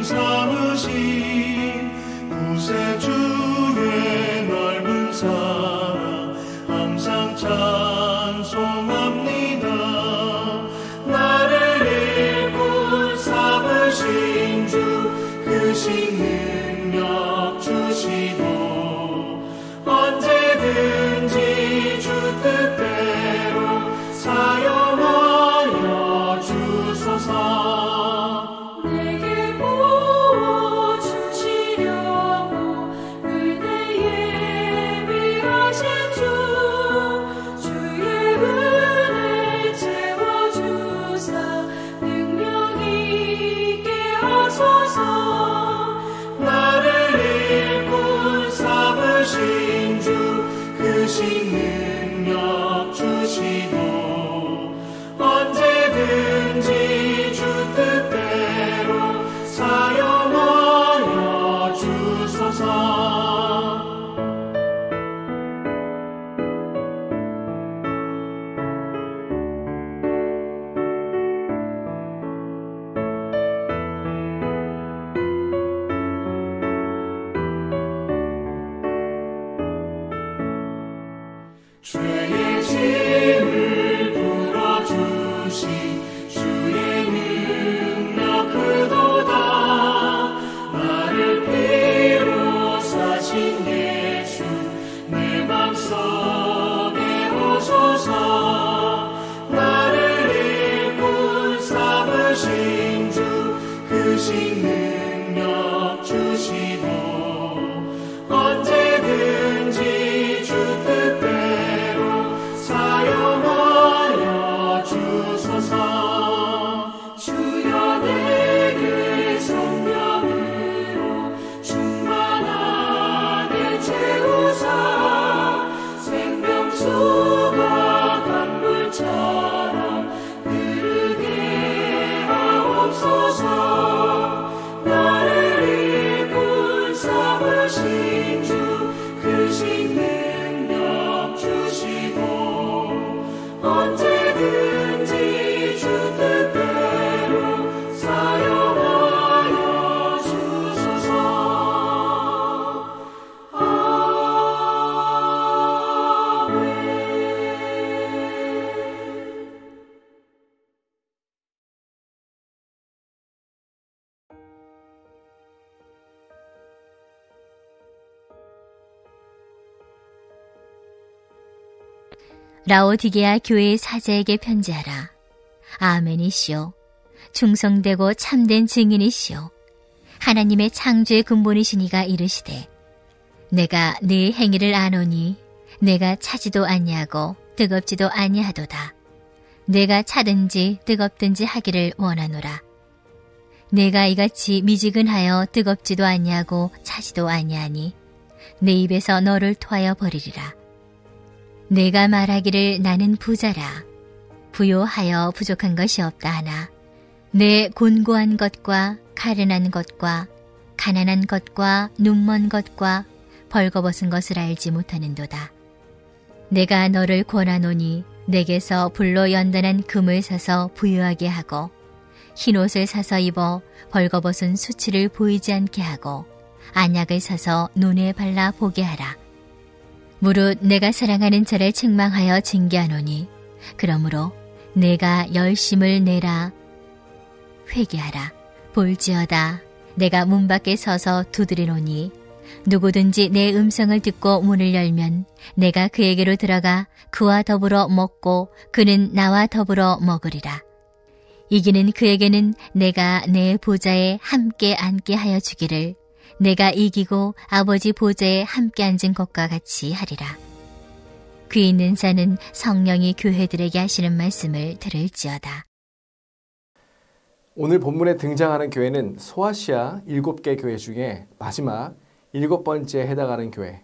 삼으신 구세주의 넓은 사랑 항상 찬송합니다. 나를 일꾼 삼으신 주 크신 능력 주시고 언제든지 주 뜻대로 사용하여 주소서. 내게 부어주시려고 그대의 예비하신 주 주의 은혜 채워주사 능력 있게 하소서. 나를 일꾼 삼으신 주 크신 능력 주시고 언제든지 주 뜻대로 사용하여 주소서. 죄의 짐을 풀어주신 주의 능력 크도다. 나를 피로 사신 예수 내 맘속에 오소서. 나를 일꾼 삼으신 주 크신 능력 주시고 언제든지 주 뜻대로 사용하여 주소서. 주여 내게 성령으로 충만하게 채우사 생명수가 강물처럼 흐르게 하옵소서. 나를 일꾼 삼으신 주 크신 능력 주시고 언제든지 주 뜻대로 사용하여 주소서. 아멘. 라오디게아 교회의 사자에게 편지하라. 아멘이시오. 충성되고 참된 증인이시오. 하나님의 창조의 근본이시니가 이르시되 내가 네 행위를 아노니 내가 차지도 아니하고 뜨겁지도 아니하도다. 내가 차든지 뜨겁든지 하기를 원하노라. 내가 이같이 미지근하여 뜨겁지도 아니하고 차지도 아니하니 내 입에서 너를 토하여 버리리라. 내가 말하기를 나는 부자라. 부요하여 부족한 것이 없다 하나 내 곤고한 것과 가련한 것과 가난한 것과 눈먼 것과 벌거벗은 것을 알지 못하는도다. 내가 너를 권하노니 내게서 불로 연단한 금을 사서 부유하게 하고 흰옷을 사서 입어 벌거벗은 수치를 보이지 않게 하고 안약을 사서 눈에 발라 보게 하라. 무릇 내가 사랑하는 자를 책망하여 징계하노니 그러므로 내가 열심을 내라. 회개하라. 볼지어다 내가 문 밖에 서서 두드리노니 누구든지 내 음성을 듣고 문을 열면 내가 그에게로 들어가 그와 더불어 먹고 그는 나와 더불어 먹으리라. 이기는 그에게는 내가 내 보좌에 함께 앉게 하여 주기를 내가 이기고 아버지 보좌에 함께 앉은 것과 같이 하리라. 귀 있는 자는 성령이 교회들에게 하시는 말씀을 들을지어다. 오늘 본문에 등장하는 교회는 소아시아 7개 교회 중에 마지막 7번째에 해당하는 교회,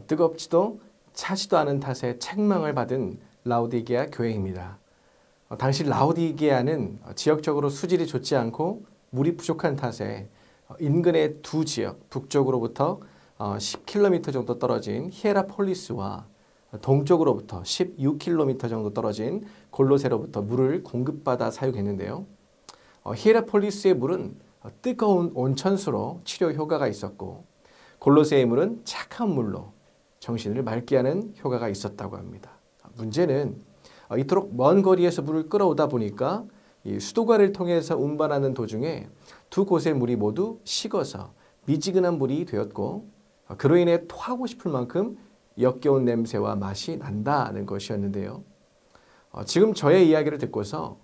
뜨겁지도 차지도 않은 탓에 책망을 받은 라오디게아 교회입니다. 당시 라오디게아는 지역적으로 수질이 좋지 않고 물이 부족한 탓에 인근의 두 지역, 북쪽으로부터 10km 정도 떨어진 히에라폴리스와 동쪽으로부터 16km 정도 떨어진 골로새로부터 물을 공급받아 사용했는데요. 히에라폴리스의 물은 뜨거운 온천수로 치료 효과가 있었고 골로새의 물은 착한 물로 정신을 맑게 하는 효과가 있었다고 합니다. 문제는 이토록 먼 거리에서 물을 끌어오다 보니까 이 수도관을 통해서 운반하는 도중에 두 곳의 물이 모두 식어서 미지근한 물이 되었고 그로 인해 토하고 싶을 만큼 역겨운 냄새와 맛이 난다는 것이었는데요. 지금 저의 이야기를 듣고서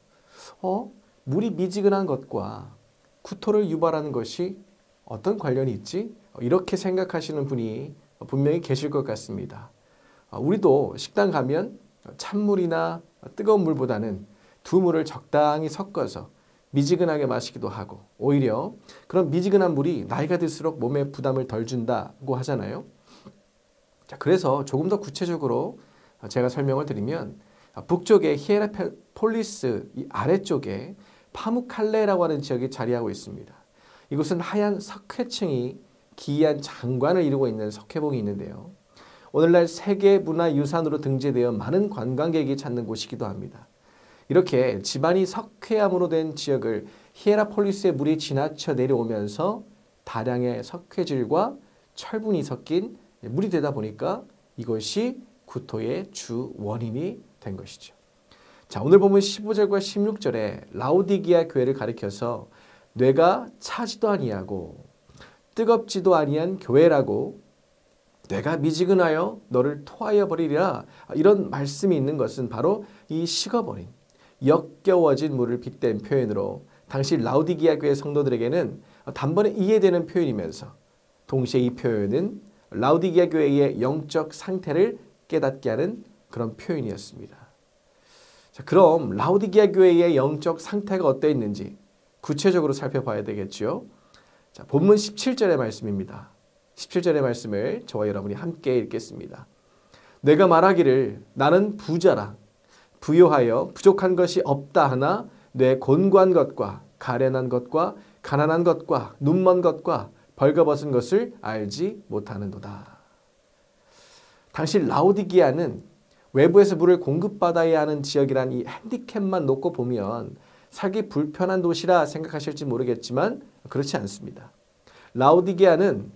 물이 미지근한 것과 구토를 유발하는 것이 어떤 관련이 있지? 이렇게 생각하시는 분이 분명히 계실 것 같습니다. 우리도 식당 가면 찬물이나 뜨거운 물보다는 두 물을 적당히 섞어서 미지근하게 마시기도 하고 오히려 그런 미지근한 물이 나이가 들수록 몸에 부담을 덜 준다고 하잖아요. 자, 그래서 조금 더 구체적으로 제가 설명을 드리면 북쪽의 히에라폴리스 이 아래쪽에 파무칼레라고 하는 지역이 자리하고 있습니다. 이곳은 하얀 석회층이 기이한 장관을 이루고 있는 석회봉이 있는데요. 오늘날 세계문화유산으로 등재되어 많은 관광객이 찾는 곳이기도 합니다. 이렇게 집안이 석회암으로 된 지역을 히에라폴리스의 물이 지나쳐 내려오면서 다량의 석회질과 철분이 섞인 물이 되다 보니까 이것이 구토의 주 원인이 된 것이죠. 자, 오늘 보면 15절과 16절에 라오디게아 교회를 가리켜서 뇌가 차지도 아니하고 뜨겁지도 아니한 교회라고 뇌가 미지근하여 너를 토하여 버리리라 이런 말씀이 있는 것은 바로 이 식어버린 역겨워진 물을 빗댄 표현으로 당시 라오디게아 교회 성도들에게는 단번에 이해되는 표현이면서 동시에 이 표현은 라오디게아 교회의 영적 상태를 깨닫게 하는 그런 표현이었습니다. 자, 그럼 라오디게아 교회의 영적 상태가 어떠했는지 구체적으로 살펴봐야 되겠죠. 자, 본문 17절의 말씀입니다. 17절의 말씀을 저와 여러분이 함께 읽겠습니다. 내가 말하기를 나는 부자라 부요하여 부족한 것이 없다 하나 내 곤고한 것과 가련한 것과 가난한 것과 눈먼 것과 벌거벗은 것을 알지 못하는도다. 당시 라오디게아는 외부에서 물을 공급받아야 하는 지역이란 이 핸디캡만 놓고 보면 살기 불편한 도시라 생각하실지 모르겠지만 그렇지 않습니다. 라오디게아는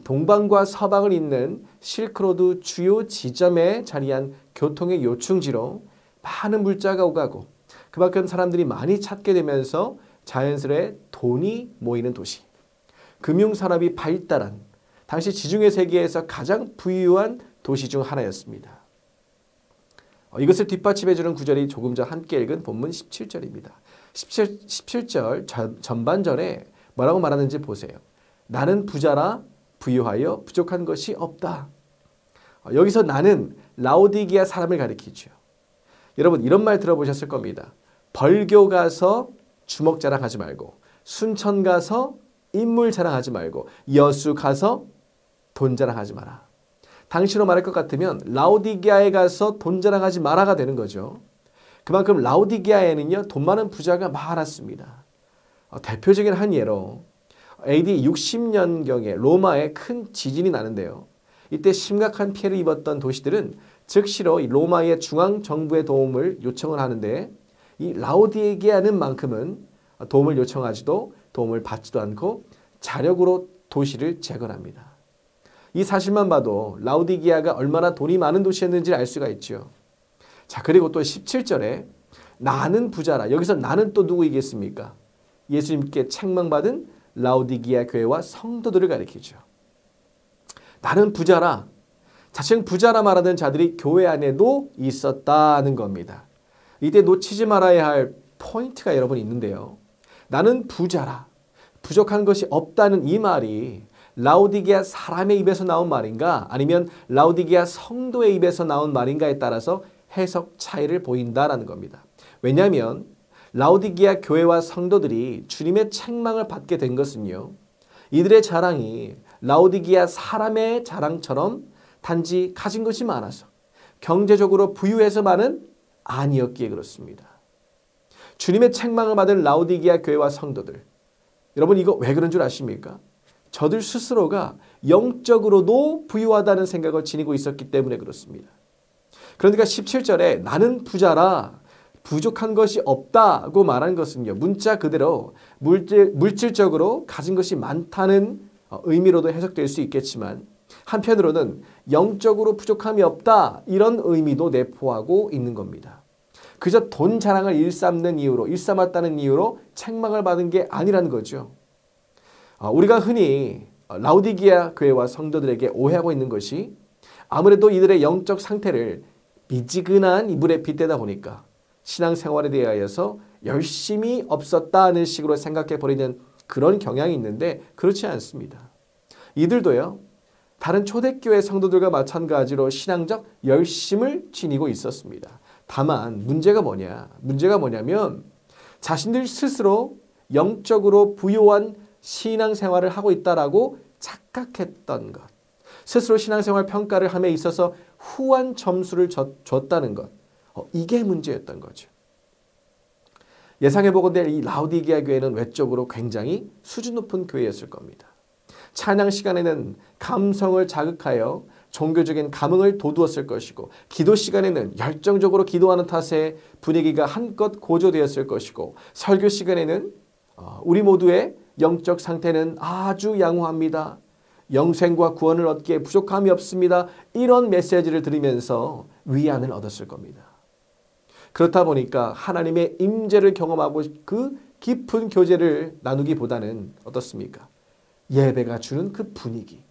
동방과 서방을 잇는 실크로드 주요 지점에 자리한 교통의 요충지로 많은 물자가 오가고 그만큼 사람들이 많이 찾게 되면서 자연스레 돈이 모이는 도시, 금융산업이 발달한 당시 지중해 세계에서 가장 부유한 도시 중 하나였습니다. 이것을 뒷받침해주는 구절이 조금 전 함께 읽은 본문 17절입니다. 17절 전반절에 뭐라고 말하는지 보세요. 나는 부자라 부유하여 부족한 것이 없다. 여기서 나는 라오디게아 사람을 가리키죠. 여러분 이런 말 들어보셨을 겁니다. 벌교 가서 주먹 자랑하지 말고 순천 가서 인물 자랑하지 말고 여수 가서 돈 자랑하지 마라. 당시로 말할 것 같으면 라오디게아에 가서 돈 자랑하지 마라가 되는 거죠. 그만큼 라오디게아에는요 돈 많은 부자가 많았습니다. 대표적인 한 예로 AD 60년경에 로마에 큰 지진이 나는데요. 이때 심각한 피해를 입었던 도시들은 즉시로 이 로마의 중앙정부의 도움을 요청을 하는데 이 라오디게아는 만큼은 도움을 요청하지도 도움을 받지도 않고 자력으로 도시를 재건합니다. 이 사실만 봐도 라오디게아가 얼마나 돈이 많은 도시였는지를 알 수가 있죠. 자, 그리고 또 17절에 나는 부자라. 여기서 나는 또 누구이겠습니까? 예수님께 책망받은 라오디게아 교회와 성도들을 가리키죠. 나는 부자라. 자칭 부자라 말하는 자들이 교회 안에도 있었다는 겁니다. 이때 놓치지 말아야 할 포인트가 여러분 있는데요. 나는 부자라. 부족한 것이 없다는 이 말이 라오디게아 사람의 입에서 나온 말인가 아니면 라오디게아 성도의 입에서 나온 말인가에 따라서 해석 차이를 보인다라는 겁니다. 왜냐하면 라오디게아 교회와 성도들이 주님의 책망을 받게 된 것은요. 이들의 자랑이 라오디게아 사람의 자랑처럼 단지 가진 것이 많아서 경제적으로 부유해서만은 아니었기에 그렇습니다. 주님의 책망을 받은 라오디게아 교회와 성도들, 여러분 이거 왜 그런 줄 아십니까? 저들 스스로가 영적으로도 부유하다는 생각을 지니고 있었기 때문에 그렇습니다. 그러니까 17절에 나는 부자라 부족한 것이 없다고 말한 것은요. 문자 그대로 물질적으로 가진 것이 많다는 의미로도 해석될 수 있겠지만 한편으로는 영적으로 부족함이 없다 이런 의미도 내포하고 있는 겁니다. 그저 돈 자랑을 일삼았다는 이유로 책망을 받은 게 아니라는 거죠. 우리가 흔히 라우디게아 교회와 성도들에게 오해하고 있는 것이 아무래도 이들의 영적 상태를 미지근한 이불에 빗대다 보니까 신앙생활에 대하여서 열심이 없었다는 식으로 생각해 버리는 그런 경향이 있는데 그렇지 않습니다. 이들도요. 다른 초대교회 성도들과 마찬가지로 신앙적 열심을 지니고 있었습니다. 다만 문제가 뭐냐면 자신들 스스로 영적으로 부유한 신앙생활을 하고 있다라고 착각했던 것. 스스로 신앙생활 평가를 함에 있어서 후한 점수를 줬다는 것. 이게 문제였던 거죠. 예상해보건대 이 라우디게아 교회는 외적으로 굉장히 수준 높은 교회였을 겁니다. 찬양 시간에는 감성을 자극하여 종교적인 감흥을 돋우었을 것이고 기도 시간에는 열정적으로 기도하는 탓에 분위기가 한껏 고조되었을 것이고 설교 시간에는 우리 모두의 영적 상태는 아주 양호합니다. 영생과 구원을 얻기에 부족함이 없습니다. 이런 메시지를 들으면서 위안을 얻었을 겁니다. 그렇다 보니까 하나님의 임재를 경험하고 그 깊은 교제를 나누기보다는 어떻습니까? 예배가 주는 그 분위기,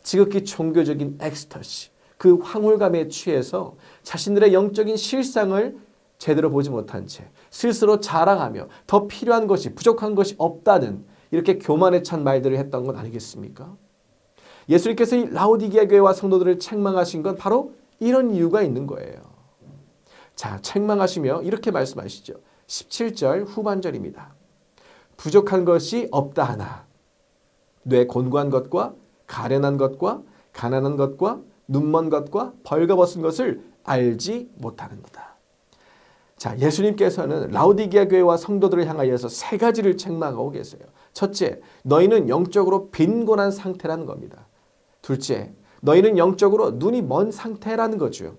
지극히 종교적인 엑스터시, 그 황홀감에 취해서 자신들의 영적인 실상을 제대로 보지 못한 채 스스로 자랑하며 더 필요한 것이 부족한 것이 없다는 이렇게 교만에 찬 말들을 했던 건 아니겠습니까? 예수님께서 이 라우디게아 교회와 성도들을 책망하신 건 바로 이런 이유가 있는 거예요. 자, 책망하시며 이렇게 말씀하시죠. 17절 후반절입니다. 부족한 것이 없다 하나 뇌 곤고한 것과 가련한 것과 가난한 것과 눈먼 것과 벌거벗은 것을 알지 못하는도다. 자, 예수님께서는 라우디게아 교회와 성도들을 향하여서 세 가지를 책망하고 계세요. 첫째, 너희는 영적으로 빈곤한 상태라는 겁니다. 둘째, 너희는 영적으로 눈이 먼 상태라는 거죠.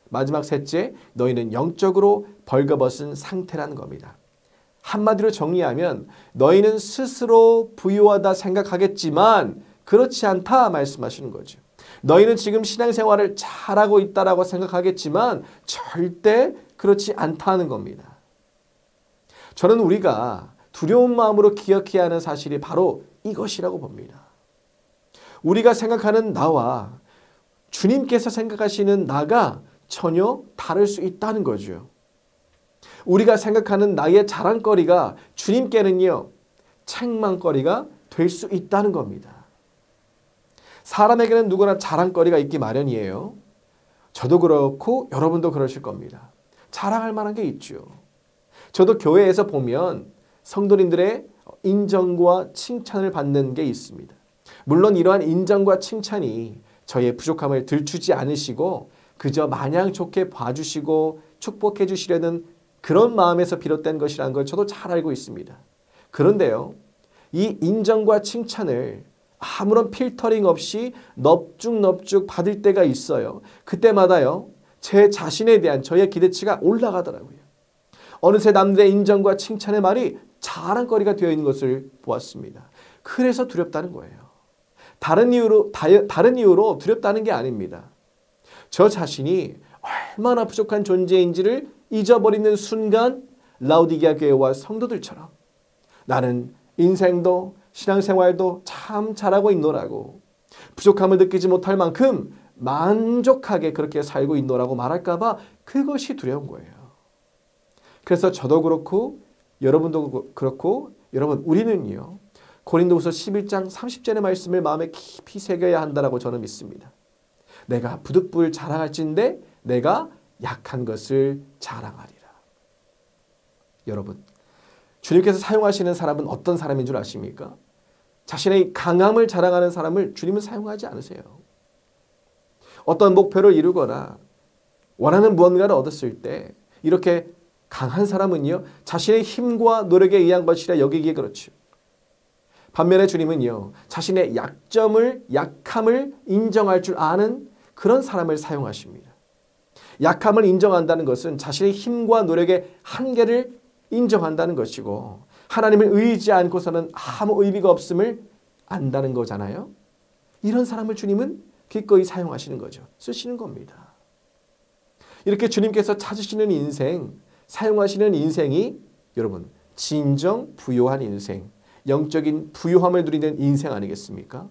마지막 셋째, 너희는 영적으로 벌거벗은 상태라는 겁니다. 한마디로 정리하면 너희는 스스로 부유하다 생각하겠지만 그렇지 않다 말씀하시는 거죠. 너희는 지금 신앙생활을 잘하고 있다라고 생각하겠지만 절대 그렇지 않다는 겁니다. 저는 우리가 두려운 마음으로 기억해야 하는 사실이 바로 이것이라고 봅니다. 우리가 생각하는 나와 주님께서 생각하시는 나가 전혀 다를 수 있다는 거죠. 우리가 생각하는 나의 자랑거리가 주님께는요, 책망거리가 될 수 있다는 겁니다. 사람에게는 누구나 자랑거리가 있기 마련이에요. 저도 그렇고 여러분도 그러실 겁니다. 자랑할 만한 게 있죠. 저도 교회에서 보면 성도님들의 인정과 칭찬을 받는 게 있습니다. 물론 이러한 인정과 칭찬이 저의 부족함을 들추지 않으시고 그저 마냥 좋게 봐주시고 축복해 주시려는 그런 마음에서 비롯된 것이라는 걸 저도 잘 알고 있습니다. 그런데요, 이 인정과 칭찬을 아무런 필터링 없이 넙죽넙죽 받을 때가 있어요. 그때마다요, 제 자신에 대한 저의 기대치가 올라가더라고요. 어느새 남들의 인정과 칭찬의 말이 자랑거리가 되어 있는 것을 보았습니다. 그래서 두렵다는 거예요. 다른 이유로 두렵다는 게 아닙니다. 저 자신이 얼마나 부족한 존재인지를 잊어버리는 순간 라우디게아 교회와 성도들처럼 나는 인생도 신앙생활도 참 잘하고 있노라고 부족함을 느끼지 못할 만큼 만족하게 그렇게 살고 있노라고 말할까 봐 그것이 두려운 거예요. 그래서 저도 그렇고 여러분도 그렇고 여러분 우리는요. 고린도후서 11장 30절의 말씀을 마음에 깊이 새겨야 한다라고 저는 믿습니다. 내가 부득불 자랑할진대 내가 약한 것을 자랑하리라. 여러분, 주님께서 사용하시는 사람은 어떤 사람인 줄 아십니까? 자신의 강함을 자랑하는 사람을 주님은 사용하지 않으세요. 어떤 목표를 이루거나 원하는 무언가를 얻었을 때 이렇게 강한 사람은요, 자신의 힘과 노력에 의한 것이라 여기기에 그렇죠. 반면에 주님은요, 자신의 약함을 인정할 줄 아는 그런 사람을 사용하십니다. 약함을 인정한다는 것은 자신의 힘과 노력의 한계를 인정한다는 것이고 하나님을 의지 않고서는 아무 의미가 없음을 안다는 거잖아요. 이런 사람을 주님은 기꺼이 사용하시는 거죠. 쓰시는 겁니다. 이렇게 주님께서 찾으시는 인생, 사용하시는 인생이 여러분 진정 부요한 인생, 영적인 부요함을 누리는 인생 아니겠습니까?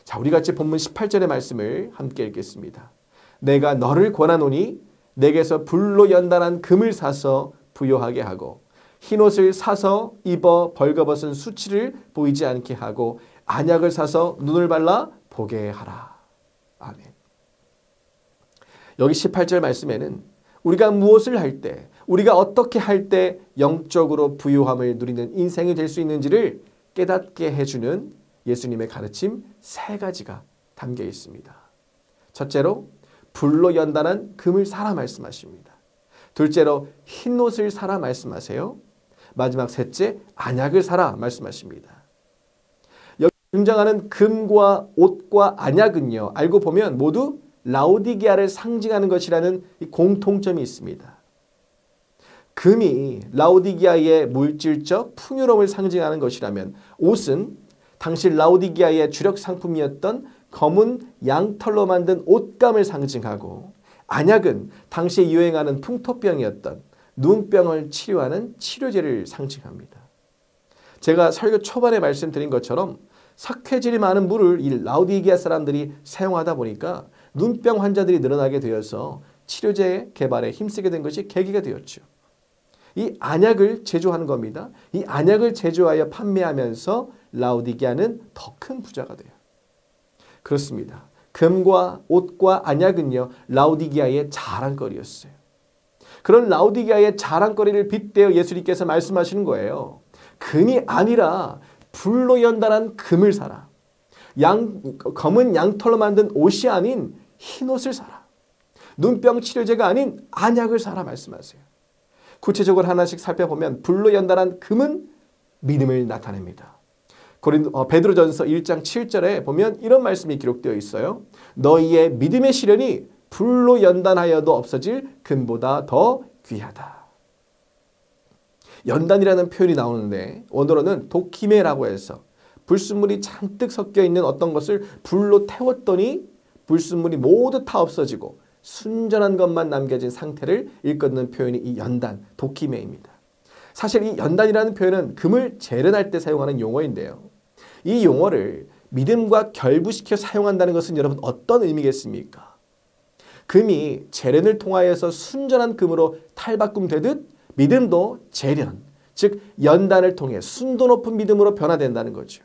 자, 우리 같이 본문 18절의 말씀을 함께 읽겠습니다. 내가 너를 권하노니 내게서 불로 연단한 금을 사서 부요하게 하고 흰옷을 사서 입어 벌거벗은 수치를 보이지 않게 하고 안약을 사서 눈을 발라 보게 하라. 아멘. 여기 18절 말씀에는 우리가 무엇을 할 때, 우리가 어떻게 할 때 영적으로 부요함을 누리는 인생이 될 수 있는지를 깨닫게 해주는 예수님의 가르침 3가지가 담겨 있습니다. 첫째로 불로 연단한 금을 사라 말씀하십니다. 둘째로 흰옷을 사라 말씀하세요. 마지막 셋째 안약을 사라 말씀하십니다. 여기 등장하는 금과 옷과 안약은요, 알고 보면 모두 라오디게아를 상징하는 것이라는 공통점이 있습니다. 금이 라오디게아의 물질적 풍요로움을 상징하는 것이라면 옷은 당시 라오디게아의 주력 상품이었던 검은 양털로 만든 옷감을 상징하고 안약은 당시에 유행하는 풍토병이었던 눈병을 치료하는 치료제를 상징합니다. 제가 설교 초반에 말씀드린 것처럼 석회질이 많은 물을 이 라오디게아 사람들이 사용하다 보니까 눈병 환자들이 늘어나게 되어서 치료제 개발에 힘쓰게 된 것이 계기가 되었죠. 이 안약을 제조하는 겁니다. 이 안약을 제조하여 판매하면서 라오디게아는 더 큰 부자가 돼요. 그렇습니다. 금과 옷과 안약은요, 라오디게아의 자랑거리였어요. 그런 라오디게아의 자랑거리를 빗대어 예수님께서 말씀하시는 거예요. 금이 아니라 불로 연단한 금을 사라. 검은 양털로 만든 옷이 아닌 흰옷을 사라. 눈병 치료제가 아닌 안약을 사라 말씀하세요. 구체적으로 하나씩 살펴보면 불로 연단한 금은 믿음을 나타냅니다. 베드로전서 1장 7절에 보면 이런 말씀이 기록되어 있어요. 너희의 믿음의 시련이 불로 연단하여도 없어질 금보다 더 귀하다. 연단이라는 표현이 나오는데 원어로는 도키메라고 해서 불순물이 잔뜩 섞여 있는 어떤 것을 불로 태웠더니 불순물이 모두 다 없어지고 순전한 것만 남겨진 상태를 일컫는 표현이 이 연단, 도키메입니다. 사실 이 연단이라는 표현은 금을 재련할 때 사용하는 용어인데요. 이 용어를 믿음과 결부시켜 사용한다는 것은 여러분 어떤 의미겠습니까? 금이 재련을 통하여서 순전한 금으로 탈바꿈되듯 믿음도 재련, 즉 연단을 통해 순도 높은 믿음으로 변화된다는 거죠.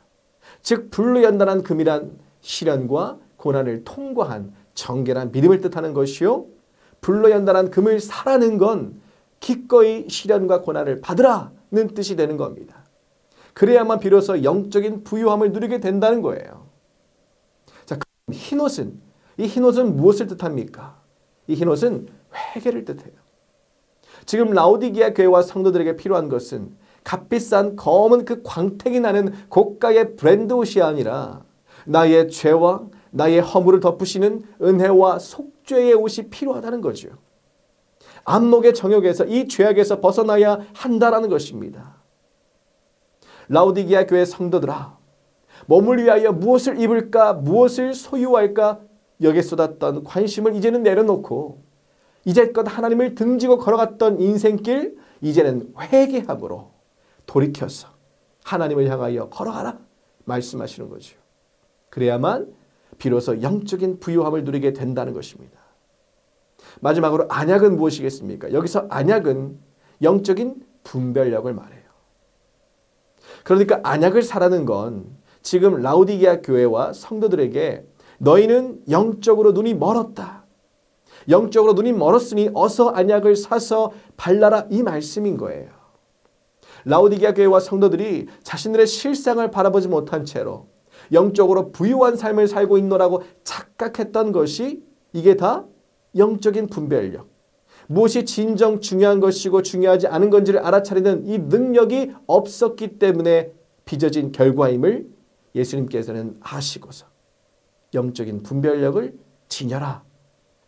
즉 불로 연단한 금이란 시련과 고난을 통과한 정결한 믿음을 뜻하는 것이요, 불로 연단한 금을 사라는 건 기꺼이 시련과 고난을 받으라는 뜻이 되는 겁니다. 그래야만 비로소 영적인 부유함을 누리게 된다는 거예요. 자, 흰옷은, 이 흰옷은 무엇을 뜻합니까? 이 흰옷은 회개를 뜻해요. 지금 라오디게아 교회와 성도들에게 필요한 것은 값비싼 검은 그 광택이 나는 고가의 브랜드 옷이 아니라 나의 죄와 나의 허물을 덮으시는 은혜와 속죄의 옷이 필요하다는 거죠. 안목의 정욕에서 이 죄악에서 벗어나야 한다라는 것입니다. 라오디게아 교회 성도들아, 몸을 위하여 무엇을 입을까, 무엇을 소유할까 여기에 쏟았던 관심을 이제는 내려놓고 이제껏 하나님을 등지고 걸어갔던 인생길 이제는 회개함으로 돌이켜서 하나님을 향하여 걸어가라 말씀하시는 거죠. 그래야만 비로소 영적인 부유함을 누리게 된다는 것입니다. 마지막으로 안약은 무엇이겠습니까? 여기서 안약은 영적인 분별력을 말해요. 그러니까 안약을 사라는 건 지금 라오디게아 교회와 성도들에게 너희는 영적으로 눈이 멀었다. 영적으로 눈이 멀었으니 어서 안약을 사서 발라라 이 말씀인 거예요. 라오디게아 교회와 성도들이 자신들의 실상을 바라보지 못한 채로 영적으로 부유한 삶을 살고 있노라고 착각했던 것이 이게 다 영적인 분별력, 무엇이 진정 중요한 것이고 중요하지 않은 건지를 알아차리는 이 능력이 없었기 때문에 빚어진 결과임을 예수님께서는 아시고서 영적인 분별력을 지녀라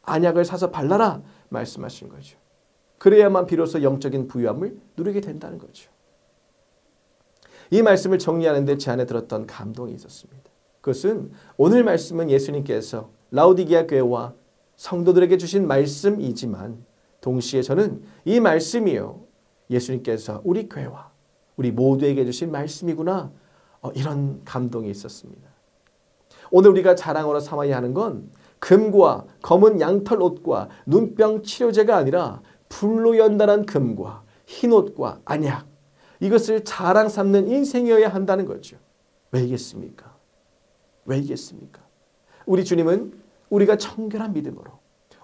안약을 사서 발라라 말씀하신 거죠. 그래야만 비로소 영적인 부유함을 누리게 된다는 거죠. 이 말씀을 정리하는데 제 안에 들었던 감동이 있었습니다. 그것은 오늘 말씀은 예수님께서 라오디게아 교회와 성도들에게 주신 말씀이지만 동시에 저는 이 말씀이요, 예수님께서 우리 교회와 우리 모두에게 주신 말씀이구나, 이런 감동이 있었습니다. 오늘 우리가 자랑으로 삼아야 하는 건 금과 검은 양털 옷과 눈병 치료제가 아니라 불로 연단한 금과 흰 옷과 안약, 이것을 자랑 삼는 인생이어야 한다는 거죠. 왜이겠습니까? 왜이겠습니까? 우리 주님은 우리가 청결한 믿음으로,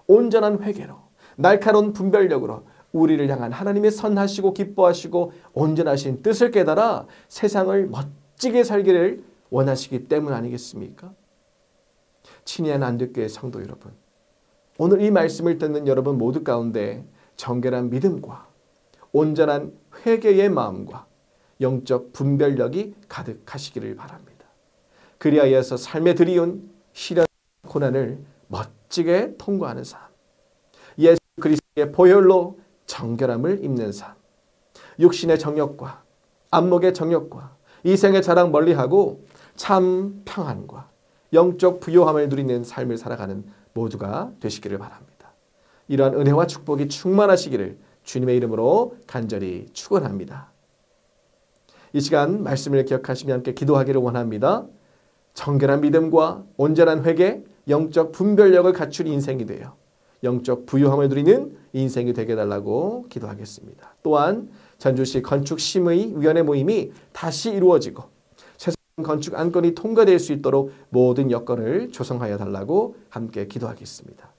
온전한 회개로, 날카로운 분별력으로 우리를 향한 하나님의 선하시고 기뻐하시고 온전하신 뜻을 깨달아 세상을 멋지게 살기를 원하시기 때문 아니겠습니까? 친애한 안덕교회 성도 여러분, 오늘 이 말씀을 듣는 여러분 모두 가운데 정결한 믿음과 온전한 회개의 마음과 영적 분별력이 가득하시기를 바랍니다. 그리하여서 삶에 들이온 시련, 고난을 멋지게 통과하는 삶, 예수 그리스도의 보혈로 정결함을 입는 삶, 육신의 정욕과 안목의 정욕과 이생의 자랑 멀리하고 참 평안과 영적 부요함을 누리는 삶을 살아가는 모두가 되시기를 바랍니다. 이러한 은혜와 축복이 충만하시기를 주님의 이름으로 간절히 축원합니다. 이 시간 말씀을 기억하시며 함께 기도하기를 원합니다. 정결한 믿음과 온전한 회개, 영적 분별력을 갖춘 인생이 되어 영적 부유함을 누리는 인생이 되게 해달라고 기도하겠습니다. 또한 전주시 건축심의위원회 모임이 다시 이루어지고 세상 건축 안건이 통과될 수 있도록 모든 여건을 조성하여 달라고 함께 기도하겠습니다.